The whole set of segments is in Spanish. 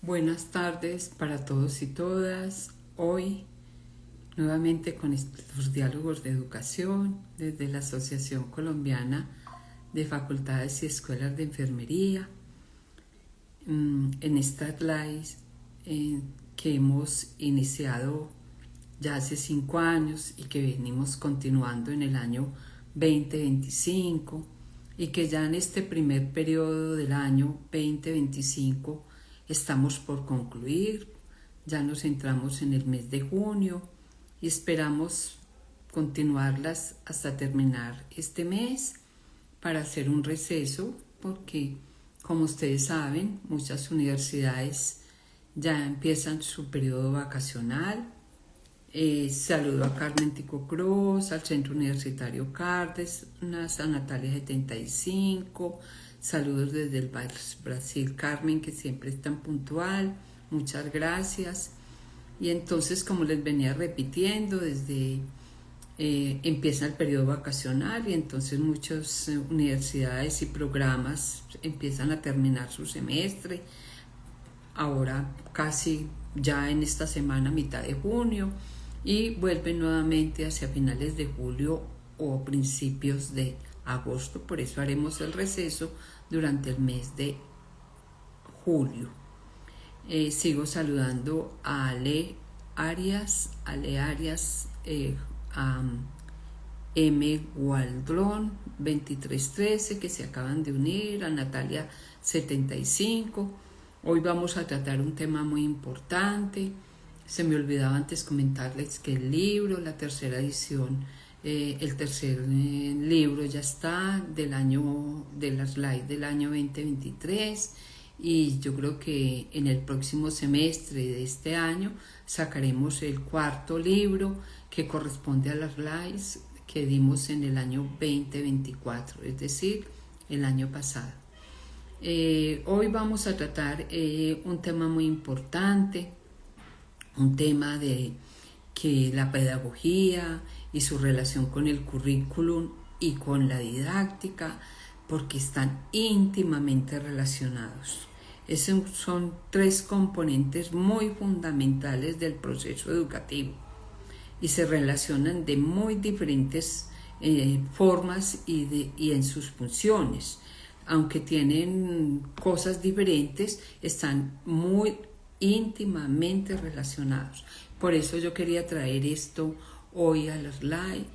Buenas tardes para todos y todas. Hoy nuevamente con los diálogos de educación desde la Asociación Colombiana de Facultades y Escuelas de Enfermería. En estas lives que hemos iniciado ya hace 5 años y que venimos continuando en el año 2025 y que ya en este primer periodo del año 2025 estamos por concluir. Ya nos entramos en el mes de junio y esperamos continuarlas hasta terminar este mes para hacer un receso, porque como ustedes saben, muchas universidades ya empiezan su periodo vacacional. Saludo a Carmen Tico Cruz, al Centro Universitario Cárdenas, a Natalia 75, saludos desde el Brasil, Carmen, que siempre es tan puntual, muchas gracias. Y entonces, como les venía repitiendo, desde empieza el periodo vacacional y entonces muchas universidades y programas empiezan a terminar su semestre, ahora casi ya en esta semana, mitad de junio, y vuelven nuevamente hacia finales de julio o principios de agosto. Por eso haremos el receso durante el mes de julio. Sigo saludando a Ale Arias, a M. Waldron 2313, que se acaban de unir, a Natalia 75. Hoy vamos a tratar un tema muy importante. Se me olvidaba antes comentarles que el libro, la tercera edición, el tercer libro ya está de la slide del año 2023, y yo creo que en el próximo semestre de este año sacaremos el cuarto libro que corresponde a las slides que dimos en el año 2024, es decir, el año pasado. Hoy vamos a tratar un tema muy importante, un tema de que la pedagogía y su relación con el currículum y con la didáctica, porque están íntimamente relacionados. Esos son 3 componentes muy fundamentales del proceso educativo y se relacionan de muy diferentes formas y en sus funciones. Aunque tienen cosas diferentes, están muy íntimamente relacionados. Por eso yo quería traer esto hoy a la slide,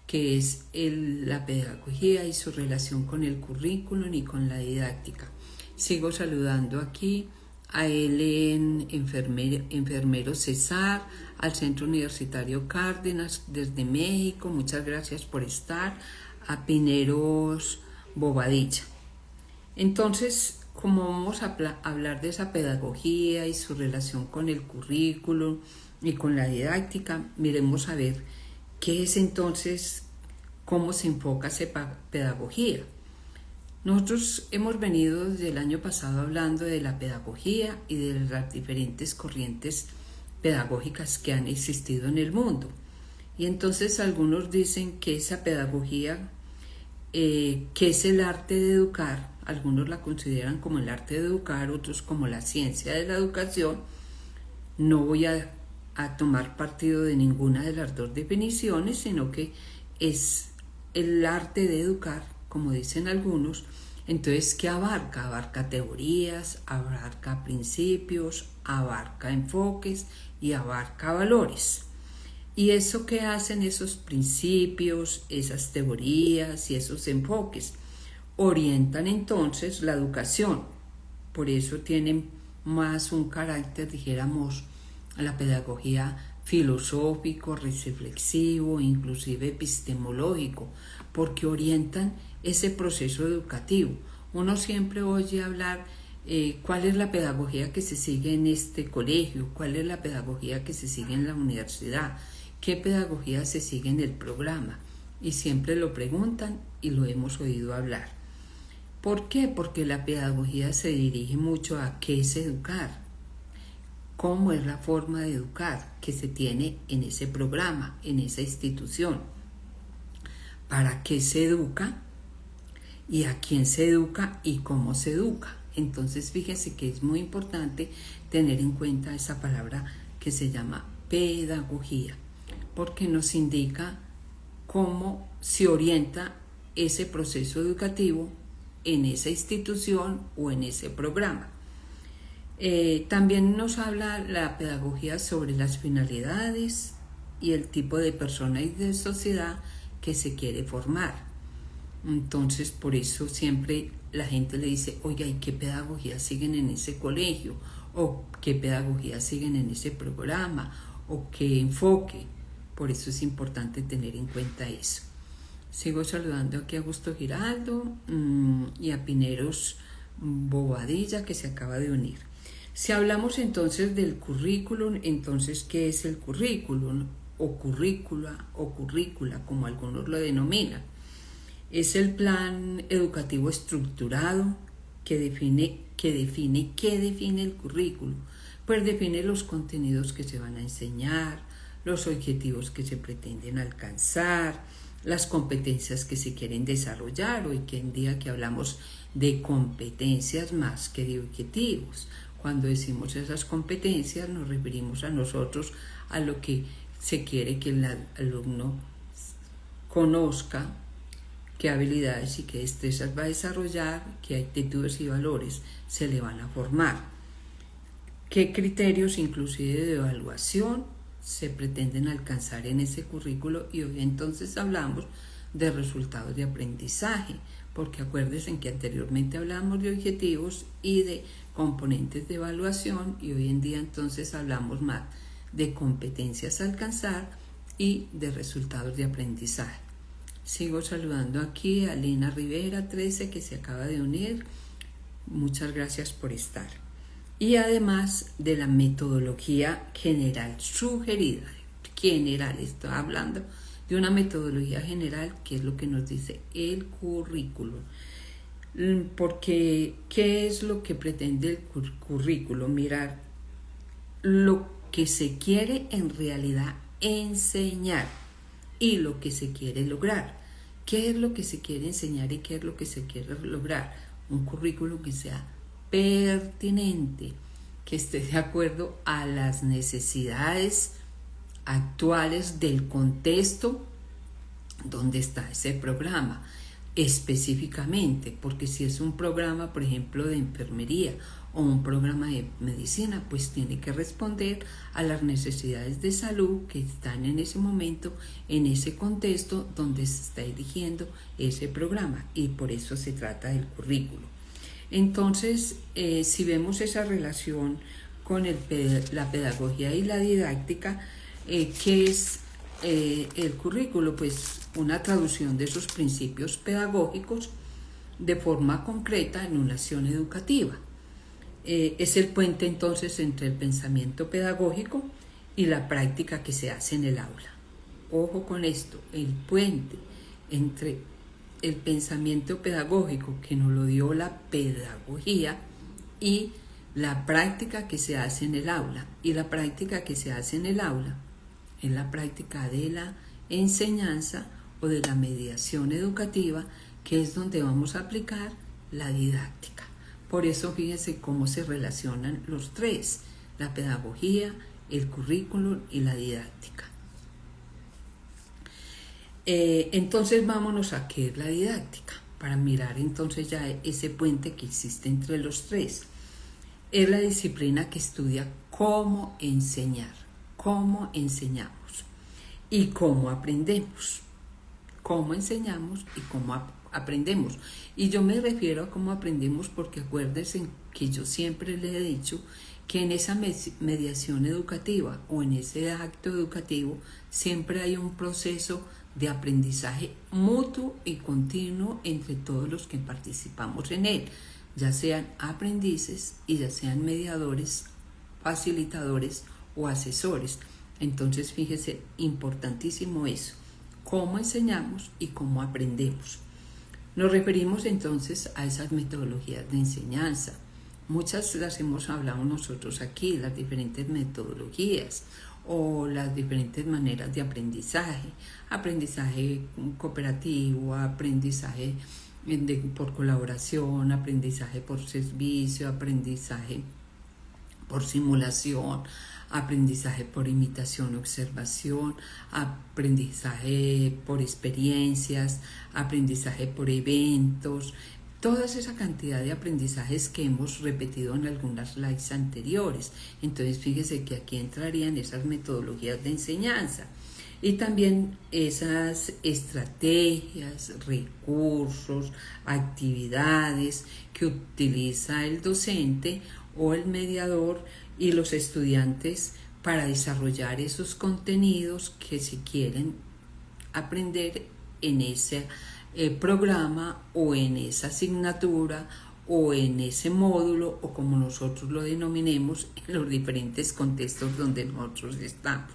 que es la pedagogía y su relación con el currículum y con la didáctica. Sigo saludando aquí a Ellen, enfermero César, al Centro Universitario Cárdenas desde México, muchas gracias por estar, a Pineros Bobadilla. Entonces, como vamos a hablar de esa pedagogía y su relación con el currículum y con la didáctica, miremos a ver qué es entonces, cómo se enfoca esa pedagogía. Nosotros hemos venido desde el año pasado hablando de la pedagogía y de las diferentes corrientes pedagógicas que han existido en el mundo. Y entonces algunos dicen que esa pedagogía, que es el arte de educar, algunos la consideran como el arte de educar, otros como la ciencia de la educación. No voy a tomar partido de ninguna de las dos definiciones, sino que es el arte de educar, como dicen algunos. Entonces, ¿qué abarca? Abarca teorías, abarca principios, abarca enfoques y abarca valores. ¿Y eso qué hacen esos principios, esas teorías y esos enfoques? Orientan entonces la educación. Por eso tienen más un carácter, dijéramos, la pedagogía filosófico, reflexivo, inclusive epistemológico, porque orientan ese proceso educativo. Uno siempre oye hablar cuál es la pedagogía que se sigue en este colegio, cuál es la pedagogía que se sigue en la universidad, qué pedagogía se sigue en el programa, y siempre lo preguntan y lo hemos oído hablar. ¿Por qué? Porque la pedagogía se dirige mucho a qué es educar, cómo es la forma de educar que se tiene en ese programa, en esa institución, para qué se educa y a quién se educa y cómo se educa. Entonces fíjense que es muy importante tener en cuenta esa palabra que se llama pedagogía, porque nos indica cómo se orienta ese proceso educativo en esa institución o en ese programa. También nos habla la pedagogía sobre las finalidades y el tipo de persona y de sociedad que se quiere formar. Entonces, por eso siempre la gente le dice, oiga, ¿y qué pedagogía siguen en ese colegio? ¿O qué pedagogía siguen en ese programa? ¿O qué enfoque? Por eso es importante tener en cuenta eso. Sigo saludando aquí a Augusto Giraldo y a Pineros Bobadilla, que se acaba de unir. Si hablamos entonces del currículum, entonces, ¿qué es el currículum? O currícula, como algunos lo denominan. Es el plan educativo estructurado que define el currículum. Pues define los contenidos que se van a enseñar, los objetivos que se pretenden alcanzar, las competencias que se quieren desarrollar. Hoy en día que hablamos de competencias más que de objetivos. Cuando decimos esas competencias nos referimos a nosotros, a lo que se quiere que el alumno conozca, qué habilidades y qué destrezas va a desarrollar, qué actitudes y valores se le van a formar, qué criterios inclusive de evaluación se pretenden alcanzar en ese currículo. Y hoy entonces hablamos de resultados de aprendizaje, porque acuérdense que anteriormente hablamos de objetivos y de componentes de evaluación, y hoy en día entonces hablamos más de competencias a alcanzar y de resultados de aprendizaje. Sigo saludando aquí a Lina Rivera 13, que se acaba de unir. Muchas gracias por estar. Y además de la metodología general sugerida, estoy hablando de una metodología general, que es lo que nos dice el currículum. Porque, ¿qué es lo que pretende el currículum? Mirar lo que se quiere en realidad enseñar y lo que se quiere lograr. ¿Qué es lo que se quiere enseñar y qué es lo que se quiere lograr? Un currículum que sea pertinente, que esté de acuerdo a las necesidades actuales del contexto donde está ese programa específicamente, porque si es un programa, por ejemplo, de enfermería o un programa de medicina, pues tiene que responder a las necesidades de salud que están en ese momento, en ese contexto donde se está dirigiendo ese programa, y por eso se trata del currículo. Entonces, si vemos esa relación con la pedagogía y la didáctica, ¿qué es el currículo? Pues una traducción de esos principios pedagógicos de forma concreta en una acción educativa. Es el puente entonces entre el pensamiento pedagógico y la práctica que se hace en el aula. Ojo con esto, el puente entre el pensamiento pedagógico que nos lo dio la pedagogía y la práctica que se hace en el aula. Y la práctica que se hace en el aula es la práctica de la enseñanza o de la mediación educativa, que es donde vamos a aplicar la didáctica. Por eso fíjense cómo se relacionan los tres: la pedagogía, el currículum y la didáctica. Entonces vámonos a qué es la didáctica, para mirar entonces ya ese puente que existe entre los tres. Es la disciplina que estudia cómo enseñar, cómo enseñamos y cómo aprendemos. Cómo enseñamos y cómo aprendemos. Y yo me refiero a cómo aprendemos porque acuérdense que yo siempre le he dicho que en esa mediación educativa o en ese acto educativo siempre hay un proceso de aprendizaje mutuo y continuo entre todos los que participamos en él, ya sean aprendices y ya sean mediadores, facilitadores o asesores. Entonces fíjese, importantísimo eso, cómo enseñamos y cómo aprendemos. Nos referimos entonces a esas metodologías de enseñanza. Muchas las hemos hablado nosotros aquí, las diferentes metodologías o las diferentes maneras de aprendizaje. Aprendizaje cooperativo, aprendizaje por colaboración, aprendizaje por servicio, aprendizaje por simulación, aprendizaje por imitación, observación, aprendizaje por experiencias, aprendizaje por eventos, toda esa cantidad de aprendizajes que hemos repetido en algunas slides anteriores. Entonces fíjese que aquí entrarían esas metodologías de enseñanza y también esas estrategias, recursos, actividades que utiliza el docente o el mediador y los estudiantes para desarrollar esos contenidos que se quieren aprender en ese programa o en esa asignatura o en ese módulo o como nosotros lo denominemos en los diferentes contextos donde nosotros estamos.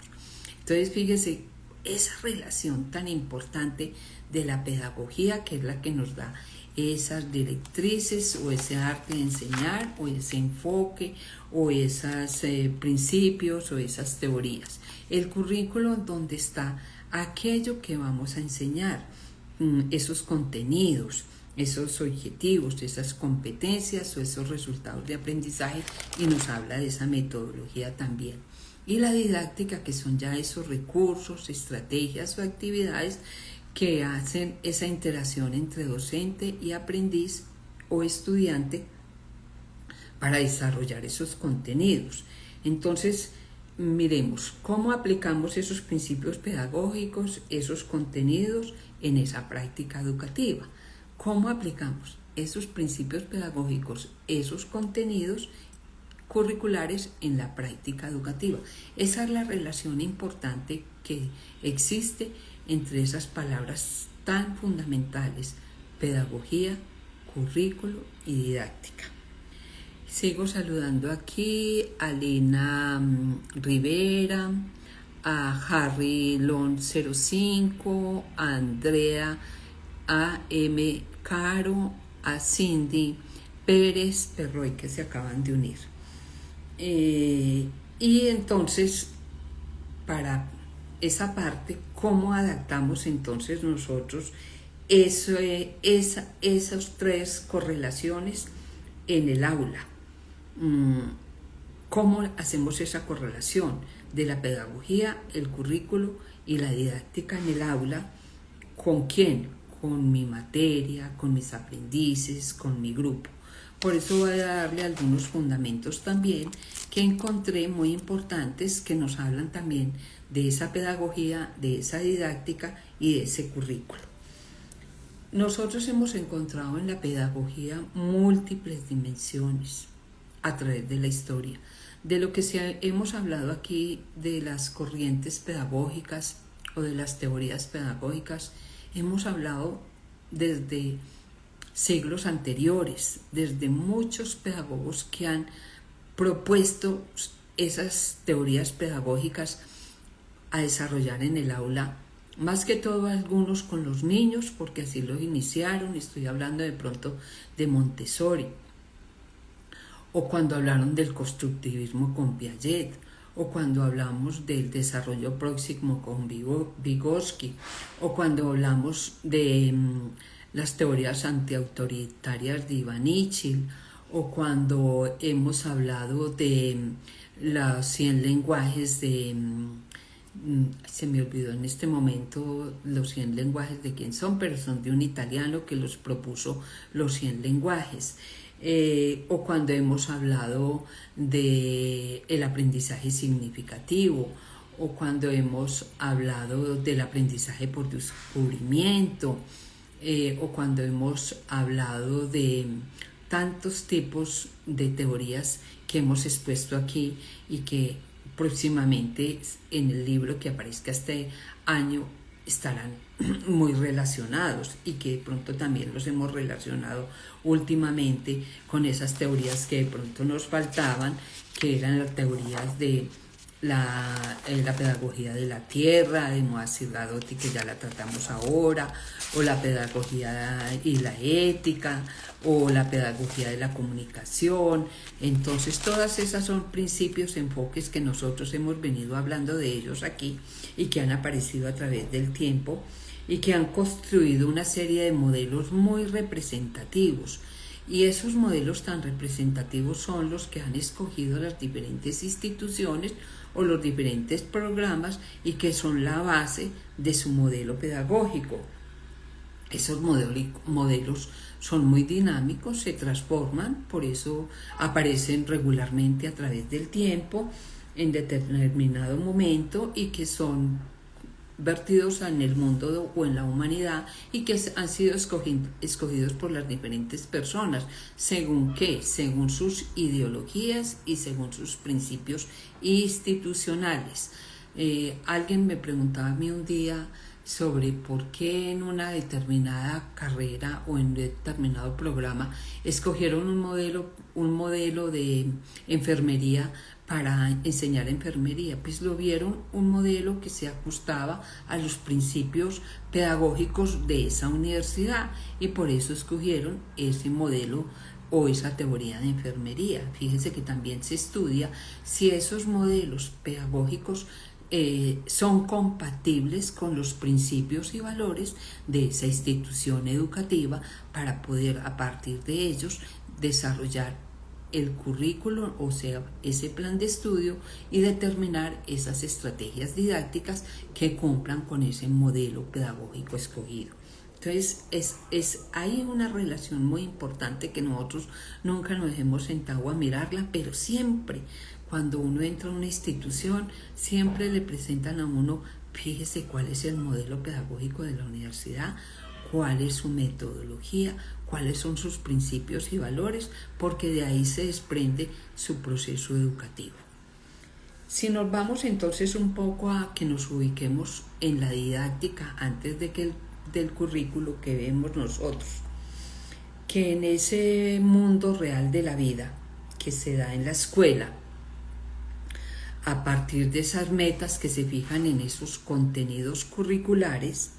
Entonces fíjese esa relación tan importante de la pedagogía, que es la que nos da esas directrices o ese arte de enseñar o ese enfoque o esos principios o esas teorías. El currículo donde está aquello que vamos a enseñar, esos contenidos, esos objetivos, esas competencias o esos resultados de aprendizaje, y nos habla de esa metodología también. Y la didáctica, que son ya esos recursos, estrategias o actividades que hacen esa interacción entre docente y aprendiz o estudiante para desarrollar esos contenidos. Entonces, miremos cómo aplicamos esos principios pedagógicos, esos contenidos en esa práctica educativa. ¿Cómo aplicamos esos principios pedagógicos, esos contenidos curriculares en la práctica educativa? Esa es la relación importante que existe entre esas palabras tan fundamentales: pedagogía, currículo y didáctica. Sigo saludando aquí a Lina Rivera, a Harry Lon 05, a Andrea A.M. Caro, a Cindy Pérez Perroy, que se acaban de unir. Y entonces, para esa parte, ¿cómo adaptamos entonces nosotros esas tres correlaciones en el aula? ¿Cómo hacemos esa correlación de la pedagogía, el currículo y la didáctica en el aula? ¿Con quién? Con mi materia, con mis aprendices, con mi grupo. Por eso voy a darle algunos fundamentos también que encontré muy importantes, que nos hablan también de esa pedagogía, de esa didáctica y de ese currículo. Nosotros hemos encontrado en la pedagogía múltiples dimensiones a través de la historia. De lo que hemos hablado aquí, de las corrientes pedagógicas o de las teorías pedagógicas, hemos hablado desde siglos anteriores, desde muchos pedagogos que han propuesto esas teorías pedagógicas a desarrollar en el aula, más que todo algunos con los niños, porque así los iniciaron. Estoy hablando de pronto de Montessori, o cuando hablaron del constructivismo con Piaget, o cuando hablamos del desarrollo próximo con Vygotsky, o cuando hablamos de las teorías antiautoritarias de Ivanichil, o cuando hemos hablado de los 100 lenguajes de... se me olvidó en este momento los 100 lenguajes de quién son, pero son de un italiano que los propuso, los 100 lenguajes. O cuando hemos hablado del aprendizaje significativo, o cuando hemos hablado del aprendizaje por descubrimiento, o cuando hemos hablado de tantos tipos de teorías que hemos expuesto aquí y que próximamente en el libro que aparezca este año estarán muy relacionados, y que de pronto también los hemos relacionado últimamente con esas teorías que de pronto nos faltaban, que eran las teorías de la pedagogía de la tierra, de Moacir Gadotti, que ya la tratamos ahora, o la pedagogía y la ética, o la pedagogía de la comunicación. Entonces todas esas son principios, enfoques que nosotros hemos venido hablando de ellos aquí y que han aparecido a través del tiempo y que han construido una serie de modelos muy representativos. Y esos modelos tan representativos son los que han escogido las diferentes instituciones o los diferentes programas y que son la base de su modelo pedagógico. Esos modelos son muy dinámicos, se transforman, por eso aparecen regularmente a través del tiempo, en determinado momento, y que son vertidos en el mundo o en la humanidad y que han sido escogidos por las diferentes personas. ¿Según qué? Según sus ideologías y según sus principios institucionales. Alguien me preguntaba a mí un día sobre por qué en una determinada carrera o en un determinado programa escogieron un modelo de enfermería para enseñar enfermería. Pues lo vieron un modelo que se ajustaba a los principios pedagógicos de esa universidad y por eso escogieron ese modelo o esa teoría de enfermería. Fíjense que también se estudia si esos modelos pedagógicos son compatibles con los principios y valores de esa institución educativa para poder a partir de ellos desarrollar el currículo, o sea, ese plan de estudio y determinar esas estrategias didácticas que cumplan con ese modelo pedagógico escogido. Entonces, hay una relación muy importante que nosotros nunca nos hemos sentado a mirarla, pero siempre, cuando uno entra a una institución, siempre le presentan a uno, fíjese cuál es el modelo pedagógico de la universidad, cuál es su metodología, cuáles son sus principios y valores, porque de ahí se desprende su proceso educativo. Si nos vamos entonces un poco a que nos ubiquemos en la didáctica antes del currículo que vemos nosotros, que en ese mundo real de la vida que se da en la escuela, a partir de esas metas que se fijan en esos contenidos curriculares,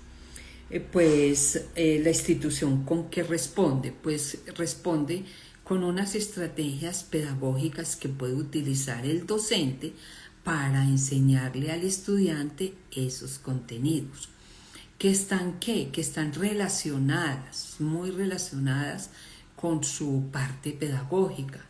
la institución ¿con qué responde? Pues responde con unas estrategias pedagógicas que puede utilizar el docente para enseñarle al estudiante esos contenidos. Que están relacionadas, muy relacionadas con su parte pedagógica.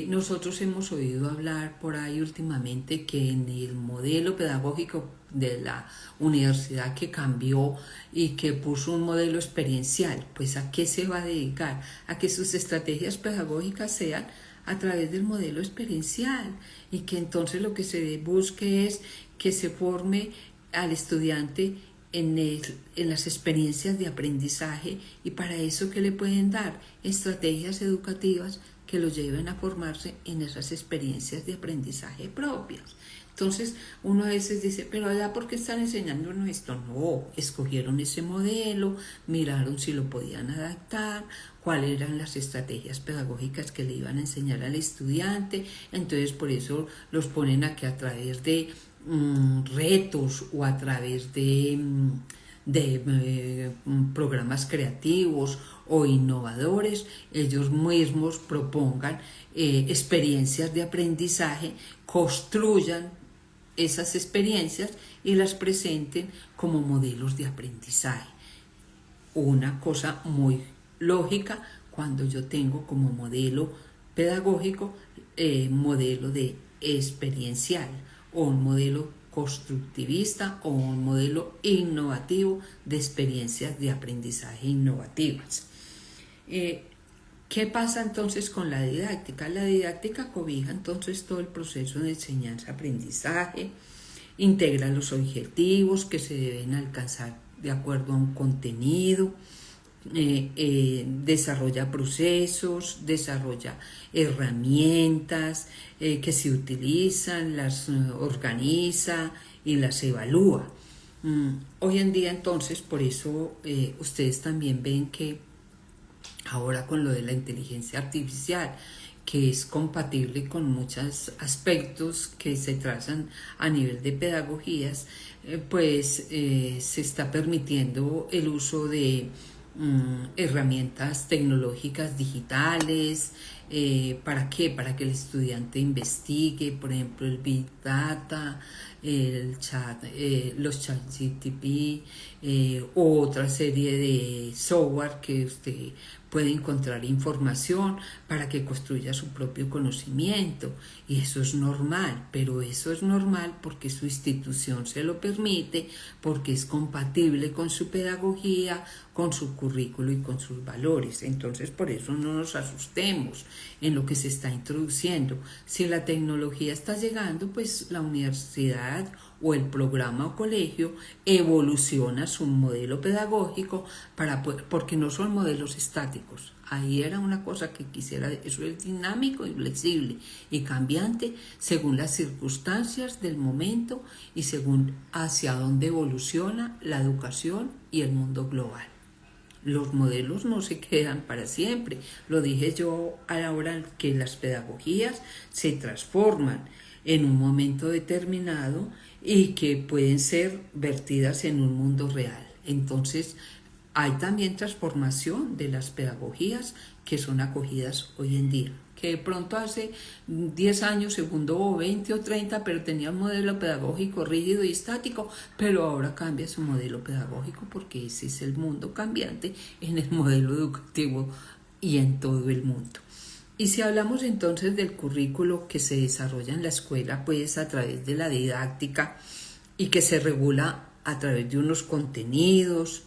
Nosotros hemos oído hablar por ahí últimamente que en el modelo pedagógico de la universidad que cambió y que puso un modelo experiencial, pues ¿a qué se va a dedicar? A que sus estrategias pedagógicas sean a través del modelo experiencial y que entonces lo que se busque es que se forme al estudiante en las experiencias de aprendizaje, y para eso ¿qué le pueden dar? Estrategias educativas que lo lleven a formarse en esas experiencias de aprendizaje propias. Entonces uno a veces dice, pero allá ¿por qué están enseñándonos esto? No, escogieron ese modelo, miraron si lo podían adaptar, cuáles eran las estrategias pedagógicas que le iban a enseñar al estudiante, entonces por eso los ponen aquí a través de retos o a través de programas creativos o innovadores, ellos mismos propongan experiencias de aprendizaje, construyan esas experiencias y las presenten como modelos de aprendizaje. Una cosa muy lógica cuando yo tengo como modelo pedagógico modelo de experiencial o un modelo constructivista o un modelo innovativo de experiencias de aprendizaje innovativas. ¿Qué pasa entonces con la didáctica? La didáctica cobija entonces todo el proceso de enseñanza-aprendizaje, integra los objetivos que se deben alcanzar de acuerdo a un contenido, desarrolla procesos, desarrolla herramientas que se utilizan, las organiza y las evalúa. Hoy en día entonces, por eso ustedes también ven que ahora con lo de la inteligencia artificial, que es compatible con muchos aspectos que se trazan a nivel de pedagogías, se está permitiendo el uso de herramientas tecnológicas digitales, ¿Para qué? Para que el estudiante investigue, por ejemplo, el Big Data, el chat, los chat GTP, otra serie de software que usted puede encontrar información para que construya su propio conocimiento. Y eso es normal, pero eso es normal porque su institución se lo permite, porque es compatible con su pedagogía, con su currículo y con sus valores. Entonces, por eso no nos asustemos en lo que se está introduciendo. Si la tecnología está llegando, pues la universidad o el programa o colegio evoluciona su modelo pedagógico porque no son modelos estáticos. Ahí era una cosa que quisiera, eso es dinámico y flexible y cambiante según las circunstancias del momento y según hacia dónde evoluciona la educación y el mundo global. Los modelos no se quedan para siempre. Lo dije yo a la hora que las pedagogías se transforman en un momento determinado y que pueden ser vertidas en un mundo real. Entonces, hay también transformación de las pedagogías que son acogidas hoy en día, que de pronto hace 10 años, segundo o 20 o 30, pero tenía un modelo pedagógico rígido y estático, pero ahora cambia su modelo pedagógico porque ese es el mundo cambiante en el modelo educativo y en todo el mundo. Y si hablamos entonces del currículo que se desarrolla en la escuela, pues a través de la didáctica y que se regula a través de unos contenidos,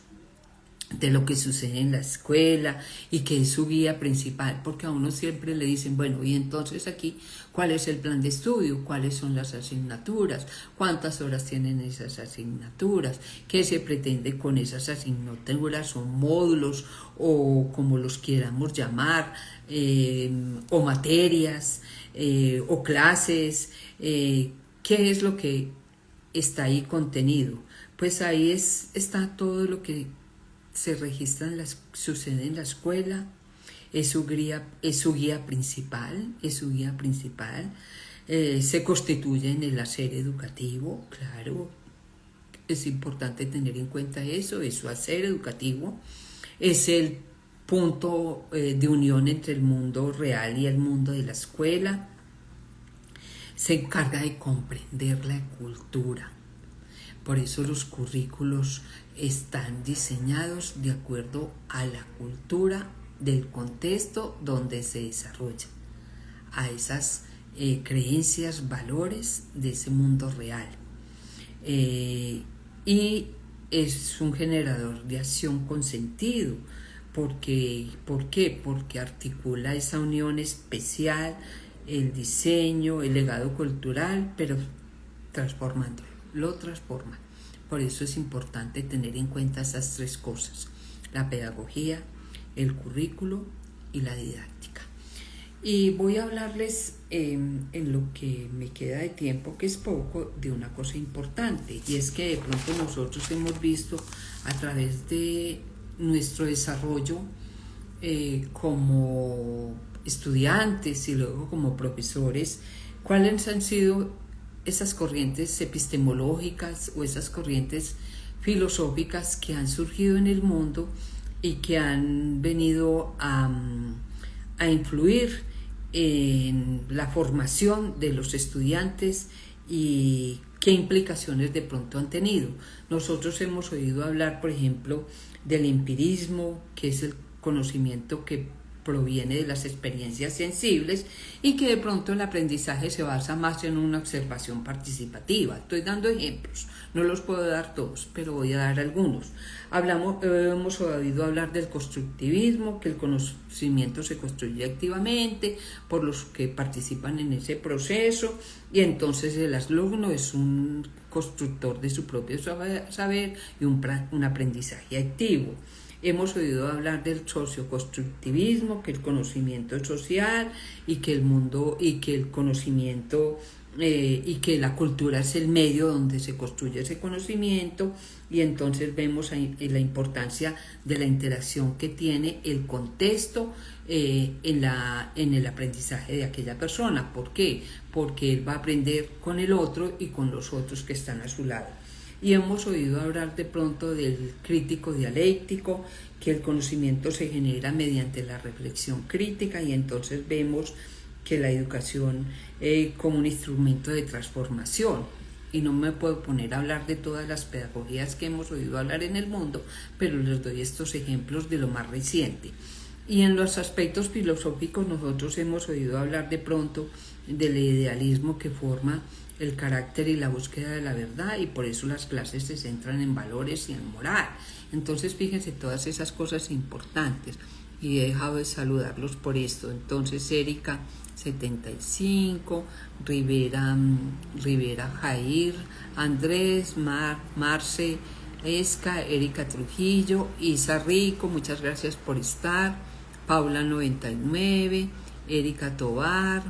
de lo que sucede en la escuela y que es su guía principal, porque a uno siempre le dicen, bueno, y entonces aquí, ¿cuál es el plan de estudio? ¿Cuáles son las asignaturas? ¿Cuántas horas tienen esas asignaturas? ¿Qué se pretende con esas asignaturas o módulos o como los queramos llamar, o materias o clases? ¿Qué es lo que está ahí contenido? Pues ahí está todo lo que se registra sucede en la escuela, es su guía principal, se constituye en el hacer educativo, claro, es importante tener en cuenta eso, es su hacer educativo, es el punto de unión entre el mundo real y el mundo de la escuela, se encarga de comprender la cultura. Por eso los currículos están diseñados de acuerdo a la cultura del contexto donde se desarrolla, a esas creencias, valores de ese mundo real. Y es un generador de acción con sentido. ¿Por qué? Porque articula esa unión especial, el diseño, el legado cultural, pero transformándolo. Lo transforma. Por eso es importante tener en cuenta esas tres cosas: la pedagogía, el currículo y la didáctica. Y voy a hablarles en lo que me queda de tiempo, que es poco, de una cosa importante, y es que de pronto nosotros hemos visto a través de nuestro desarrollo como estudiantes y luego como profesores, cuáles han sido esas corrientes epistemológicas o esas corrientes filosóficas que han surgido en el mundo y que han venido a influir en la formación de los estudiantes y qué implicaciones de pronto han tenido. Nosotros hemos oído hablar, por ejemplo, del empirismo, que es el conocimiento que proviene de las experiencias sensibles y que de pronto el aprendizaje se basa más en una observación participativa. Estoy dando ejemplos, no los puedo dar todos, pero voy a dar algunos. Hemos oído hablar del constructivismo, que el conocimiento se construye activamente por los que participan en ese proceso, y entonces el alumno es un constructor de su propio saber y un aprendizaje activo. Hemos oído hablar del socioconstructivismo, que el conocimiento es social y que el mundo y que el conocimiento y que la cultura es el medio donde se construye ese conocimiento, y entonces vemos la importancia de la interacción que tiene el contexto en el aprendizaje de aquella persona. ¿Por qué? Porque él va a aprender con el otro y con los otros que están a su lado. Y hemos oído hablar de pronto del crítico dialéctico, que el conocimiento se genera mediante la reflexión crítica, y entonces vemos que la educación como un instrumento de transformación. Y no me puedo poner a hablar de todas las pedagogías que hemos oído hablar en el mundo, pero les doy estos ejemplos de lo más reciente. Y en los aspectos filosóficos nosotros hemos oído hablar de pronto del idealismo que forma el carácter y la búsqueda de la verdad, y por eso las clases se centran en valores y en moral. Entonces fíjense todas esas cosas importantes, y he dejado de saludarlos por esto. Entonces Erika 75, Rivera Jair, Andrés, Marce, Esca, Erika Trujillo, Isa Rico, muchas gracias por estar, Paula 99, Erika Tobar,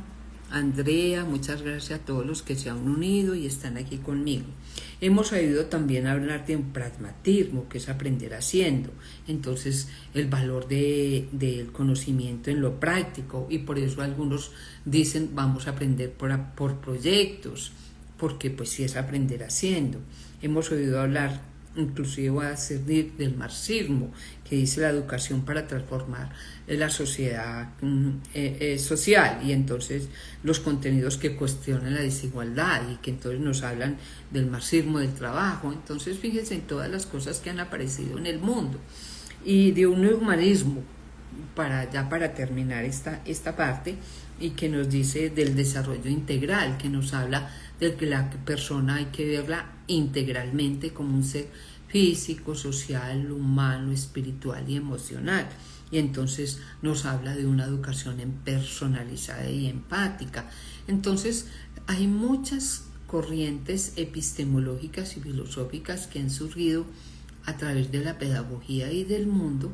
Andrea, muchas gracias a todos los que se han unido y están aquí conmigo. Hemos oído también hablar de un pragmatismo, que es aprender haciendo. Entonces, el valor del conocimiento en lo práctico, y por eso algunos dicen vamos a aprender por proyectos, porque pues sí es aprender haciendo. Hemos oído hablar, inclusive voy a hacer del marxismo, que dice la educación para transformar la sociedad social, y entonces los contenidos que cuestionan la desigualdad y que entonces nos hablan del marxismo del trabajo. Entonces fíjense en todas las cosas que han aparecido en el mundo, y de un humanismo para terminar esta parte, y que nos dice del desarrollo integral, que nos habla de que la persona hay que verla integralmente como un ser físico, social, humano, espiritual y emocional. Y entonces nos habla de una educación personalizada y empática. Entonces hay muchas corrientes epistemológicas y filosóficas que han surgido a través de la pedagogía y del mundo,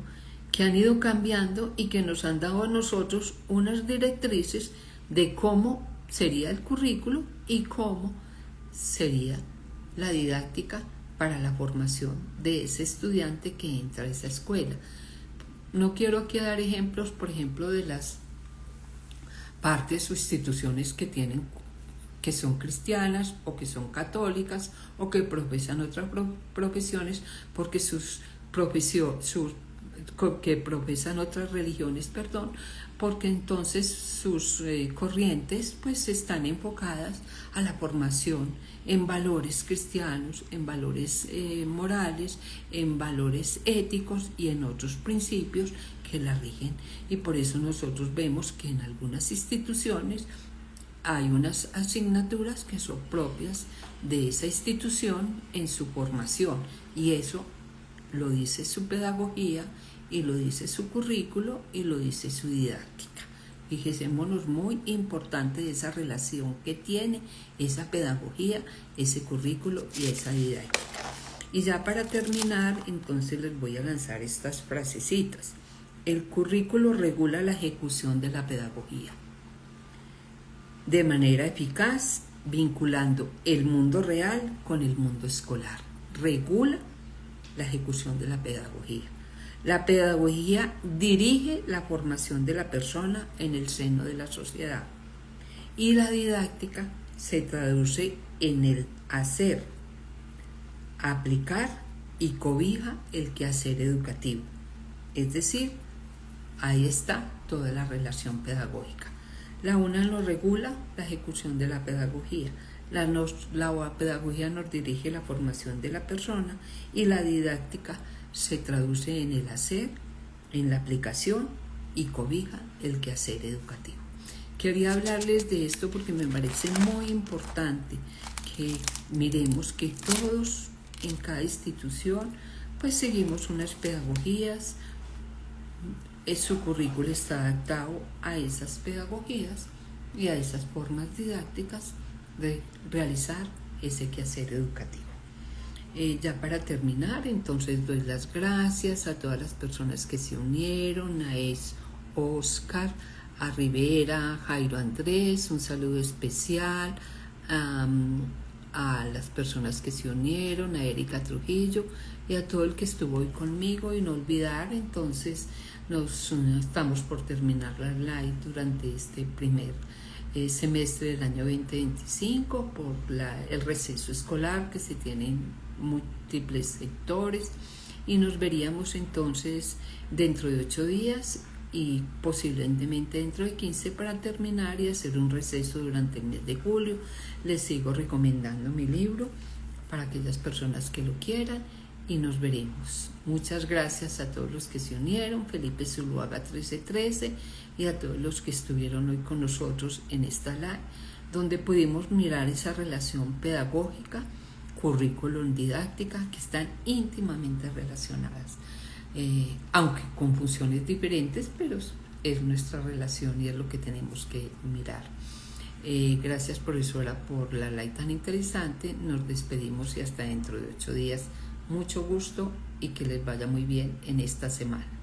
que han ido cambiando y que nos han dado a nosotros unas directrices de cómo sería el currículo y cómo sería la didáctica para la formación de ese estudiante que entra a esa escuela. No quiero aquí dar ejemplos, por ejemplo, de las partes o instituciones que son cristianas o que son católicas o que profesan otras profesiones, porque que profesan otras religiones, porque entonces sus corrientes pues están enfocadas a la formación en valores cristianos, en valores morales, en valores éticos y en otros principios que la rigen. Y por eso nosotros vemos que en algunas instituciones hay unas asignaturas que son propias de esa institución en su formación, y eso lo dice su pedagogía, y lo dice su currículo, y lo dice su didáctica. Fijémonos, muy importante esa relación que tiene esa pedagogía, ese currículo y esa didáctica. Y ya para terminar, entonces les voy a lanzar estas frasecitas. El currículo regula la ejecución de la pedagogía de manera eficaz, vinculando el mundo real con el mundo escolar. Regula la ejecución de la pedagogía. La pedagogía dirige la formación de la persona en el seno de la sociedad, y la didáctica se traduce en el hacer, aplicar y cobija el quehacer educativo. Es decir, ahí está toda la relación pedagógica. La una nos regula la ejecución de la pedagogía. La pedagogía nos dirige la formación de la persona, y la didáctica se traduce en el hacer, en la aplicación, y cobija el quehacer educativo. Quería hablarles de esto porque me parece muy importante que miremos que todos en cada institución pues seguimos unas pedagogías, su currículo está adaptado a esas pedagogías y a esas formas didácticas de realizar ese quehacer educativo. Ya para terminar, entonces doy las gracias a todas las personas que se unieron, a Oscar, a Rivera, Jairo Andrés, un saludo especial, a las personas que se unieron, a Erika Trujillo y a todo el que estuvo hoy conmigo. Y no olvidar, entonces estamos por terminar la live durante este primer semestre del año 2025 por el receso escolar que se tiene múltiples sectores, y nos veríamos entonces dentro de 8 días y posiblemente dentro de 15 para terminar y hacer un receso durante el mes de julio. Les sigo recomendando mi libro para aquellas personas que lo quieran y nos veremos. Muchas gracias a todos los que se unieron, Felipe Zuluaga 1313, y a todos los que estuvieron hoy con nosotros en esta live, donde pudimos mirar esa relación pedagógica, currículum, didáctica, que están íntimamente relacionadas, aunque con funciones diferentes, pero es nuestra relación y es lo que tenemos que mirar. Gracias profesora por la live tan interesante. Nos despedimos y hasta dentro de 8 días. Mucho gusto y que les vaya muy bien en esta semana.